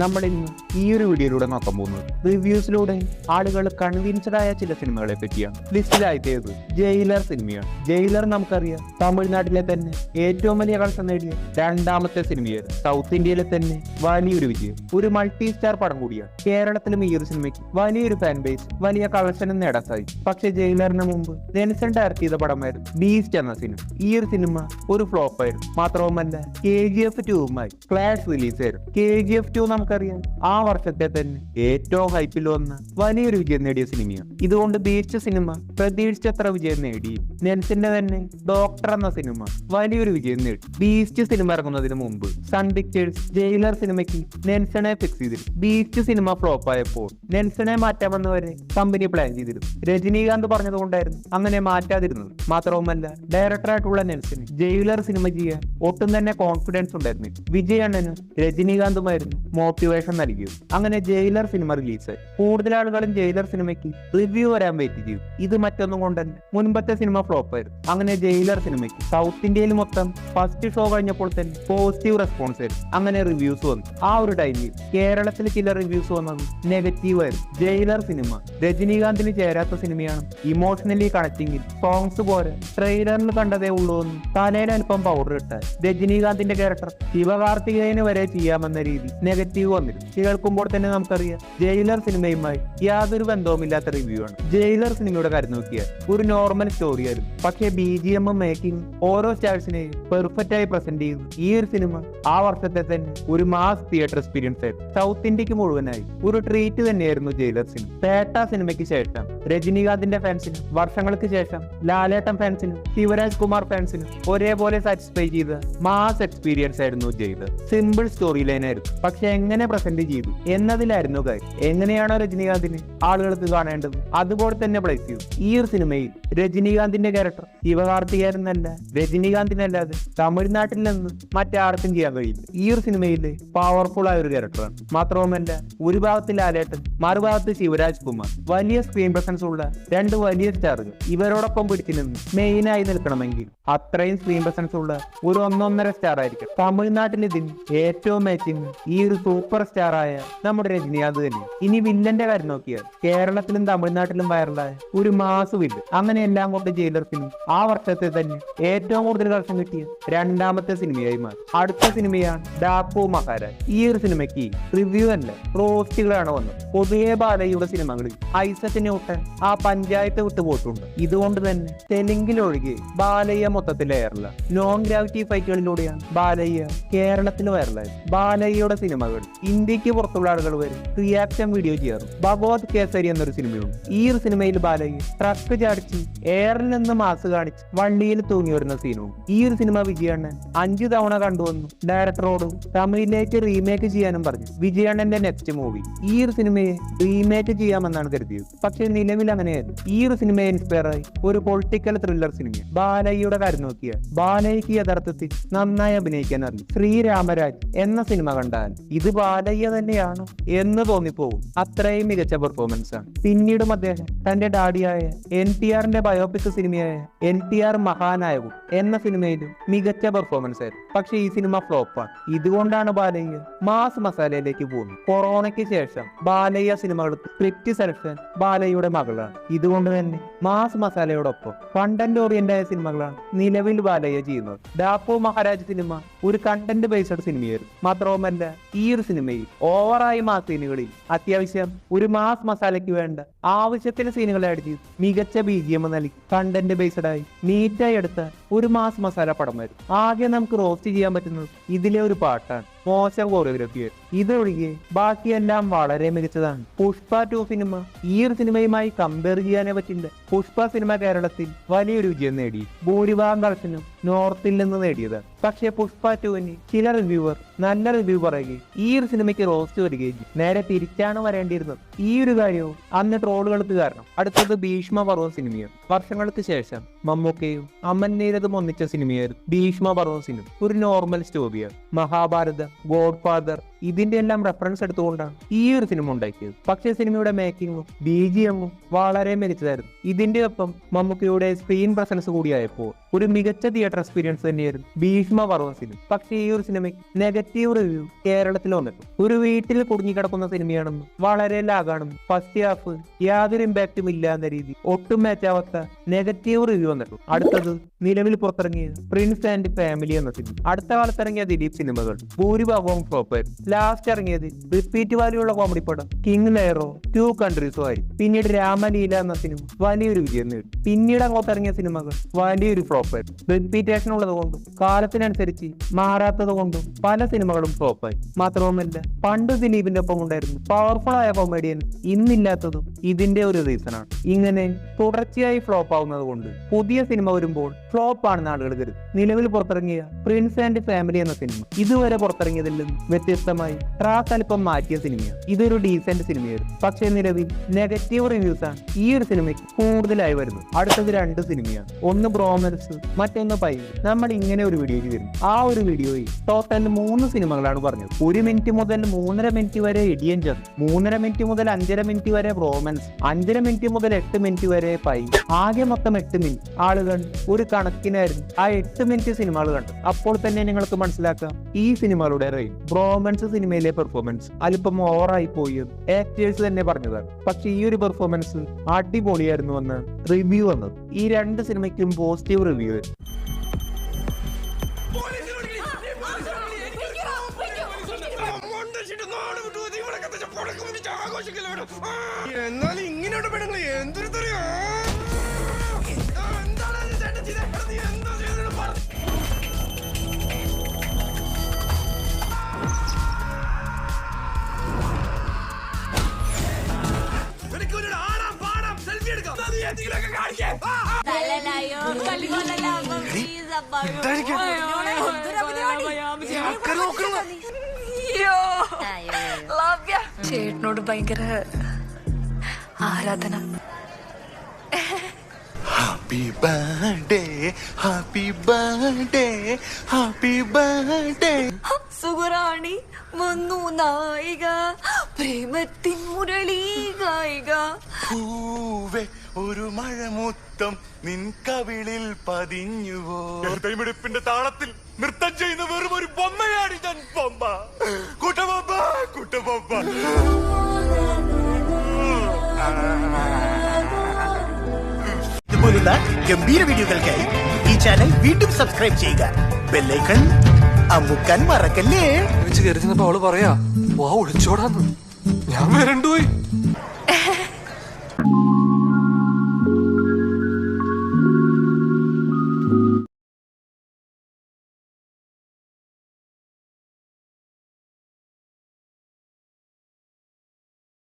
നമ്മൾ ഇന്ന് ഈ ഒരു വീഡിയോയിലൂടെ നോക്കാൻ പോകുന്നത് റിവ്യൂസിലൂടെ ആളുകൾ കൺവിൻസ്ഡ് ആയ ചില സിനിമകളെ പറ്റിയാണ്. ലിസ്റ്റിലായത് ജയിലർ സിനിമയാണ്. ജയിലർ നമുക്കറിയാം തമിഴ്നാട്ടിലെ തന്നെ ഏറ്റവും വലിയ കളക്ഷൻ നേടിയ രണ്ടാമത്തെ സിനിമയായിരുന്നു. സൗത്ത് ഇന്ത്യയിലെ തന്നെ വലിയൊരു വിജയം, ഒരു മൾട്ടി സ്റ്റാർ പടം കൂടിയാണ്. കേരളത്തിലും ഈ ഒരു സിനിമയ്ക്ക് വലിയൊരു ഫാൻ ബേസ്, വലിയ കളക്ഷനും നേടാൻ സാധിച്ചു. പക്ഷെ ജയിലറിന് മുമ്പ് നെൽസൺ ഡയറക്ട് ചെയ്ത പടമായിരുന്നു ബീസ്റ്റ് എന്ന സിനിമ. ഈ ഒരു സിനിമ ഒരു ഫ്ലോപ്പ് ആയിരുന്നു. മാത്രവുമല്ല KGF 2മായി ക്ലാഷ് റിലീസ് ആയിരുന്നു. KGF 2 നമുക്കറിയാം ആ വർഷത്തെ തന്നെ ഏറ്റവും ഹൈപ്പിൽ വന്ന വലിയൊരു വിജയം നേടിയ സിനിമയാണ്. ഇതുകൊണ്ട് ബീസ്റ്റ് സിനിമ പ്രതീക്ഷിച്ചത്ര വിജയം നേടി. നെൽസന്റെ തന്നെ ഡോക്ടർ എന്ന സിനിമ വലിയൊരു വിജയം നേടി. ബീസ്റ്റ് സിനിമ ഇറങ്ങുന്നതിന് മുമ്പ് സൺ പിക്ചേഴ്സ് ജയിലർ സിനിമയ്ക്ക് നെൽസനെ ഫിക്സ് ചെയ്തിരുന്നു. ബീസ്റ്റ് സിനിമ ഫ്ലോപ്പ് ആയപ്പോൾ നെൽസനെ മാറ്റാമെന്ന് വരെ കമ്പനി പ്ലാൻ ചെയ്തിരുന്നു. രജനീകാന്ത് പറഞ്ഞതുകൊണ്ടായിരുന്നു അങ്ങനെ മാറ്റാതിരുന്നത്. മാത്രവുമല്ല ഡയറക്ടറായിട്ടുള്ള നെൽസന് ജയിലർ സിനിമ ചെയ്യാൻ ഒട്ടും തന്നെ കോൺഫിഡൻസ് ഉണ്ടായിരുന്നില്ല. വിജയണ്ണനും രജനീകാന്തുമായിരുന്നു മോട്ടിവേഷൻ നൽകിയത്. അങ്ങനെ ജയിലർ സിനിമ റിലീസായി. കൂടുതൽ ആളുകളും ജയിലർ സിനിമയ്ക്ക് റിവ്യൂ വരാൻ വെയിറ്റ് ചെയ്തു. ഇത് മറ്റൊന്നും കൊണ്ടല്ല, മുൻപത്തെ സിനിമ ഫ്ലോപ്പ് ആയിരുന്നു. അങ്ങനെ ജയിലർ സിനിമയ്ക്ക് സൗത്ത് ഇന്ത്യയിൽ മൊത്തം ഫസ്റ്റ് ഷോ കഴിഞ്ഞപ്പോൾ തന്നെ പോസിറ്റീവ് റെസ്പോൺസ് ആയിരുന്നു. അങ്ങനെ റിവ്യൂസ് വന്നു. ആ ഒരു ടൈമിൽ കേരളത്തിൽ ചില റിവ്യൂസ് വന്നത് നെഗറ്റീവ് ആയിരുന്നു. ജയിലർ സിനിമ രജനീകാന്തിന് ചേരാത്ത സിനിമയാണ്. ഇമോഷണലി കണക്റ്റിംഗിൽ സോങ്സ് പോലെ ട്രെയിലറിൽ കണ്ടതേ ഉള്ളൂ എന്ന് തലയിൽ അല്പം പൗഡർ ഇട്ടാൽ രജനീകാന്തിന്റെ ക്യാരക്ടർ ശിവകാർത്തികേയന് വരെ ചെയ്യാമെന്ന രീതി നെഗറ്റീവ് വന്നിരുന്നു. കേൾക്കുമ്പോൾ തന്നെ നമുക്കറിയാം ജയിലർ സിനിമയുമായി യാതൊരു ബന്ധവുമില്ലാത്ത റിവ്യൂ ആണ്. ജയിലർ സിനിമയുടെ കാര്യം നോക്കിയാൽ ഒരു നോർമൽ സ്റ്റോറി ആയിരുന്നു. പക്ഷേ BGM മേക്കിംഗ് ഓരോ സ്റ്റാർസിനെയും പെർഫെക്റ്റ് ആയി പ്രസന്റ് ചെയ്തു. ഈ ഒരു സിനിമ ആ വർഷത്തെ തന്നെ ഒരു മാസ് തിയേറ്റർ എക്സ്പീരിയൻസ് ആയിരുന്നു. സൗത്ത് ഇന്ത്യക്ക് മുഴുവനായി ഒരു ട്രീറ്റ് തന്നെയായിരുന്നു ജയിലർ സിനിമ. പേട്ട സിനിമയ്ക്ക് ശേഷം രജനീകാന്തിന്റെ ഫാൻസിനും വർഷങ്ങൾക്ക് ശേഷം ലാലേട്ടൻ ഫാൻസിനും ശിവരാജ് കുമാർ ഫാൻസിനും ഒരേപോലെ സാറ്റിസ്ഫൈ ചെയ്ത മാസ് എക്സ്പീരിയൻസ് ആയിരുന്നു ജയിലർ. സിമ്പിൾ സ്റ്റോറി ലൈൻ ആയിരുന്നു, പക്ഷെ എങ്ങനെ പ്രസന്റ് ചെയ്തു എന്നതിലായിരുന്നു കാര്യം. എങ്ങനെയാണോ രജനീകാന്തിന് ആളുകൾക്ക് കാണേണ്ടത് അതുപോലെ തന്നെ പ്ലേസ് ചെയ്തു. ഈ ഒരു സിനിമയിൽ രജനീകാന്തിന്റെ ക്യാരക്ടർ ശിവകാർത്തികേയനല്ല, രജനീകാന്തിനല്ലാതെ തമിഴ്നാട്ടിൽ നിന്ന് മറ്റാർക്കും ചെയ്യാൻ കഴിയില്ല. ഈ ഒരു സിനിമയിൽ പവർഫുൾ ആയ ഒരു ക്യാരക്ടറാണ്. മാത്രവുമല്ല ഒരു ഭാഗത്ത് ലാലേട്ടൻ, മറുഭാഗത്ത് ശിവരാജ് കുമാർ, വലിയ സ്ക്രീൻ പ്രസൻസ് ഉള്ള രണ്ട് വലിയ സ്റ്റാറുകൾ. ഇവരോടൊപ്പം പിടിച്ചു നിന്ന് മെയിനായി നിൽക്കണമെങ്കിൽ അത്രയും സ്ക്രീൻ പ്രസൻസ് ഉള്ള ഒരു 1.5 സ്റ്റാർ ആയിരിക്കും. തമിഴ്നാട്ടിൽ ഇതിന് ഏറ്റവും മാച്ചിങ് ഈ ഒരു സൂപ്പർ സ്റ്റാർ ആയ നമ്മുടെ രജനീകാന്ത് തന്നെ. ഇനി വില്ലന്റെ കാര്യം നോക്കിയാൽ കേരളത്തിലും തമിഴ്നാട്ടിലും വൈറലായ ഒരു മാസ് വില്ലൻ. അങ്ങനെ എല്ലാം കൊണ്ട് ജയിലർ ഫിലിം ആ വർഷത്തെ തന്നെ ഏറ്റവും കൂടുതൽ കളക്ഷൻ കിട്ടിയ രണ്ടാമത്തെ സിനിമയായി മാറി. അടുത്ത സിനിമയാണ് ഡാപ്പു മഹാരാജ്. ഈ ഒരു സിനിമയ്ക്ക് റിവ്യൂ അല്ല റോസ്റ്റുകളാണ് വന്നത്. പൊതുവെ ബാലയ്യയുടെ സിനിമകളിൽ ഐസക് ന്യൂട്ടൻ ആ പഞ്ചായത്ത് വിട്ടു പോയിട്ടുണ്ട്. ഇതുകൊണ്ട് തന്നെ തെലുങ്കിലൊഴികെ ബാലയ്യ മൊത്തത്തിൽ വൈറല. നോൺ ഗ്രാവിറ്റി ഫൈറ്റുകളിലൂടെയാണ് ബാലയ്യ കേരളത്തിൽ വൈറലായത്. ബാലയ്യയുടെ സിനിമകൾ ഇന്ത്യക്ക് പുറത്തുള്ള ആളുകൾ വരെ റിയാക്ഷൻ വീഡിയോ ചെയ്യാറുണ്ട്. ഭഗവത് കേസരി എന്നൊരു സിനിമയുണ്ട്. ഈ ഒരു സിനിമയിൽ ബാലയ്യ ട്രക്ക് ചാടിച്ച് എയറിൽ നിന്ന് മാസ് കാണിച്ച് വണ്ടിയിൽ തൂങ്ങി വരുന്ന സീനും. ഈ ഒരു സിനിമ വിജയണ്ണൻ 5 തവണ കണ്ടുവന്നു ഡയറക്ടറോട് തമിഴിലേക്ക് റീമേക്ക് ചെയ്യാനും പറഞ്ഞു. വിജയണ്ണന്റെ നെക്സ്റ്റ് മൂവി ഈ ഒരു സിനിമയെ റീമേക്ക് ചെയ്യാമെന്നാണ് കരുതിയത്. പക്ഷെ നിലവിൽ അങ്ങനെയായിരുന്നു. ഈ ഒരു സിനിമയെ ഇൻസ്പയർ ആയി ഒരു പൊളിറ്റിക്കൽ ത്രില്ലർ സിനിമ. ബാലയ്യയുടെ കാര്യം നോക്കിയാൽ ബാലയ്യക്ക് യഥാർത്ഥത്തിൽ നന്നായി അഭിനയിക്കാൻ അറിയും. ശ്രീരാമരാജ് എന്ന സിനിമ കണ്ടാൽ ഇത് ബാലയ്യ തന്നെയാണോ എന്ന് തോന്നിപ്പോകും. അത്രയും മികച്ച പെർഫോമൻസ് ആണ്. പിന്നീടും അദ്ദേഹം തന്റെ ഡാഡിയായ NTRന്റെ ബയോപിക് സിനിമയായ NTR മഹാനായകൻ എന്ന സിനിമയിലും മികച്ച പെർഫോമൻസ് ആയിരുന്നു. പക്ഷെ ഈ സിനിമ ഫ്ലോപ്പാണ്. ഇതുകൊണ്ടാണ് ബാലയ്യ മാസ് മസാലയിലേക്ക് പോകുന്നത്. കൊറോണയ്ക്ക് ശേഷം ബാലയ്യ സിനിമകൾക്ക് സ്ക്രിപ്റ്റ് സെലക്ഷൻ ബാലയ്യയുടെ മകളാണ്. ഇതുകൊണ്ട് തന്നെ മാസ് മസാലയോടൊപ്പം കണ്ടന്റ് ഓറിയന്റായ സിനിമകളാണ് നിലവിൽ ബാലയ്യ ചെയ്യുന്നത്. ഡാപ്പു മഹാരാജ് സിനിമ ഒരു കണ്ടന്റ് ബേസ്ഡ് സിനിമയായിരുന്നു. മാത്രവുമല്ല ഈ ഒരു സിനിമയിൽ ഓവറായി മാസ് സീനുകളിൽ അത്യാവശ്യം ഒരു മാസ് മസാലയ്ക്ക് വേണ്ട ആവശ്യത്തിന് സീനുകൾ ആഡ് ചെയ്ത് മികച്ച BGM നൽകി കണ്ടന്റ് ബേസ്ഡ് ആയി നീറ്റായി എടുത്ത ഒരു മാസ് മസാല പടമായിരുന്നു. ആകെ നമുക്ക് റോസ്റ്റ് ചെയ്യാൻ പറ്റുന്നത് ഇതിലെ ഒരു പാട്ടാണ്. മോശം കോറിയോഗ്രഫി. ഇതൊഴികെ ബാക്കിയെല്ലാം വളരെ മികച്ചതാണ്. പുഷ്പ 2 സിനിമ ഈ ഒരു സിനിമയുമായി കമ്പയർ ചെയ്യാനേ പറ്റില്ല. പുഷ്പ സിനിമ കേരളത്തിൽ വലിയൊരു വിജയം നേടി. ഭൂരിഭാഗം കളക്ഷനും നോർത്തിൽ നിന്ന് നേടിയതാണ്. പക്ഷേ പുഷ്പ 2ന് ചില റിവ്യൂവർ നല്ല റിവ്യൂ പറയുകയും ഈ ഒരു സിനിമയ്ക്ക് റോസ്റ്റ് വരികയും നേരെ തിരിച്ചാണ് വരേണ്ടിയിരുന്നത്. ഈ ഒരു കാര്യവും അന്ന് ട്രോളുകൾക്ക് കാരണം. അടുത്തത് ഭീഷ്മ പർവ്വം സിനിമയാണ്. വർഷങ്ങൾക്ക് ശേഷം മമ്മൂക്കയും അമൻ നീരദും ഒന്നിച്ച സിനിമയായിരുന്നു ഭീഷ്മ പർവ്വം സിനിമ. ഒരു നോർമൽ സ്റ്റോറിയാണ്. മഹാഭാരതം, ഗോഡ് ഫാദർ ഇതിന്റെ എല്ലാം റെഫറൻസ് എടുത്തുകൊണ്ടാണ് ഈ ഒരു സിനിമ ഉണ്ടാക്കിയത്. പക്ഷേ സിനിമയുടെ മേക്കിങ്ങും BGMഉം വളരെ മികച്ചതായിരുന്നു. ഇതിന്റെ ഒപ്പം മമ്മൂക്കയുടെ സ്ക്രീൻ പ്രസൻസ് കൂടിയായപ്പോൾ ഒരു മികച്ച തിയേറ്റർ തിയേറ്റർ എക്സ്പീരിയൻസ് തന്നെയായിരുന്നു ഭീഷ്മ പർവ്വസിനും. പക്ഷേ ഈ ഒരു സിനിമയ്ക്ക് നെഗറ്റീവ് റിവ്യൂ കേരളത്തിൽ വന്നിട്ടു. ഒരു വീട്ടിൽ കുടുങ്ങിക്കിടക്കുന്ന സിനിമയാണെന്നും വളരെ ലാഗാണെന്നും ഫസ്റ്റ് ഹാഫ് യാതൊരു ഇമ്പാക്റ്റും ഇല്ല എന്ന രീതി ഒട്ടും മാച്ചാവാത്ത നെഗറ്റീവ് റിവ്യൂ വന്നിട്ടു. അടുത്തത് നിലവിൽ പുറത്തിറങ്ങിയ പ്രിൻസ് ആൻഡ് ഫാമിലി എന്ന സിനിമ. അടുത്ത കാലത്ത് ഇറങ്ങിയ ദിലീപ് സിനിമകൾ ഭൂരിഭാഗവും ഫ്ലോപ്പായിരുന്നു. ലാസ്റ്റ് ഇറങ്ങിയത് റിപ്പീറ്റ് വാല്യൂ ഉള്ള കോമഡി പടം കിങ് ലെയറോ 2 കൺട്രീസോ ആയി. പിന്നീട് രാമലീല എന്ന സിനിമ വലിയൊരു വിജയം നേടി. പിന്നീട് അങ്ങോട്ട് ഇറങ്ങിയ സിനിമകൾ വലിയൊരു ഫ്ലോപ്പായിരുന്നു. റിപ്പീറ്റേഷൻ ഉള്ളത് കൊണ്ടും കാലത്തിനനുസരിച്ച് മാറാത്തത് കൊണ്ടും പല സിനിമകളും ഫ്ലോപ്പായി. മാത്രവുമല്ല പണ്ട് ദിലീപിന്റെ ഒപ്പം ഉണ്ടായിരുന്നു പവർഫുൾ ആയ കൊമേഡിയൻ ഇന്നില്ലാത്തതും ഇതിന്റെ ഒരു റീസണാണ്. ഇങ്ങനെ തുടർച്ചയായി ഫ്ലോപ്പ് ആവുന്നത് കൊണ്ട് പുതിയ സിനിമ വരുമ്പോൾ ഫ്ലോപ്പ് ആണെന്ന് ആളുകൾ കരുതും. നിലവിൽ പുറത്തിറങ്ങിയ പ്രിൻസ് ആൻഡ് ഫാമിലി എന്ന സിനിമ ഇതുവരെ പുറത്തിറങ്ങിയതിൽ നിന്നും വ്യത്യസ്തമായി ട്രാക്ക് അല്പം മാറ്റിയ സിനിമയാണ്. ഇതൊരു ഡീസന്റ് സിനിമയായിരുന്നു. പക്ഷേ നിലവിൽ നെഗറ്റീവ് റിവ്യൂസ് ആണ് ഈ ഒരു സിനിമയ്ക്ക് കൂടുതലായി വരുന്നത്. അടുത്തത് 2 സിനിമയാണ്. ഒന്ന് ബ്രോമൻസ്, മറ്റൊന്ന് പൈൻ. നമ്മൾ ഇങ്ങനെ ഒരു വീഡിയോ ചെയ്തിരുന്നു. ആ ഒരു വീഡിയോയിൽ ടോട്ടൽ 3 സിനിമകളാണ് പറഞ്ഞത്. 1 മിനിറ്റ് മുതൽ 3.5 മിനിറ്റ് വരെ ഇടിയൻ ജം, 3.5 മിനിറ്റ് മുതൽ 5.5 മിനിറ്റ് വരെ ബ്രോമൻസ്, 5.5 മിനിറ്റ് മുതൽ 8 മിനിറ്റ് വരെ പൈൻ. ആകെ മൊത്തം 8 മിനിറ്റ്. ആളുകൾ ഒരു കണക്കിനായിരുന്നു ആ 8 മിനിറ്റ് സിനിമകൾ കണ്ടു. അപ്പോൾ തന്നെ നിങ്ങൾക്ക് മനസ്സിലാക്കാം ഈ സിനിമകളുടെ റേഞ്ച്. ബ്രോമൻസ് സിനിമയിലെ പെർഫോമൻസ് അല്പം ഓവറായി പോയി ആക്ടേഴ്സ് തന്നെ പറഞ്ഞതാണ്. പക്ഷെ ഈ ഒരു പെർഫോമൻസ് അടിപൊളിയായിരുന്നു എന്ന് റിവ്യൂ വന്നത്. ഈ 2 സിനിമയ്ക്കും പോസിറ്റീവ് റിവ്യൂ. എന്നാലും ഇങ്ങനെയുള്ള പെണ്ണുങ്ങൾ എന്തൊരു തെറിയാ. ചേട്ടനോട് ഭയങ്കര ആരാധന. Happy birthday, happy birthday, happy birthday. സുഗുറാണി വന്നു നായിക, പ്രേമത്തിൻ മുരളി ഗായിക. പൂവേ ഒരു മഴമുത്തം നിൻ കവിളിൽ പതിഞ്ഞുവോ. ഹൃദയമിടിപ്പിന്റെ താളത്തിൽ നൃത്തം ചെയ്യുന്ന വെറും ഒരു ബൊമ്മയാണ് ഞാൻ. ബൊമ്മ, കുട്ടബൊമ്മ, കുട്ടബൊമ്മ. ഇതുപോലുള്ള ഗംഭീര വീഡിയോകൾക്കായി ഈ ചാനൽ വീണ്ടും സബ്സ്ക്രൈബ് ചെയ്യുക. ബെല്ലൈക്കൺ അമുക്കാൻ മറക്കല്ലേ. കയറി ചെന്നപ്പോ അവള് പറയാ വാ ഒളിച്ചോടാന്ന്. ഞാൻ വരണ്ടുപോയി.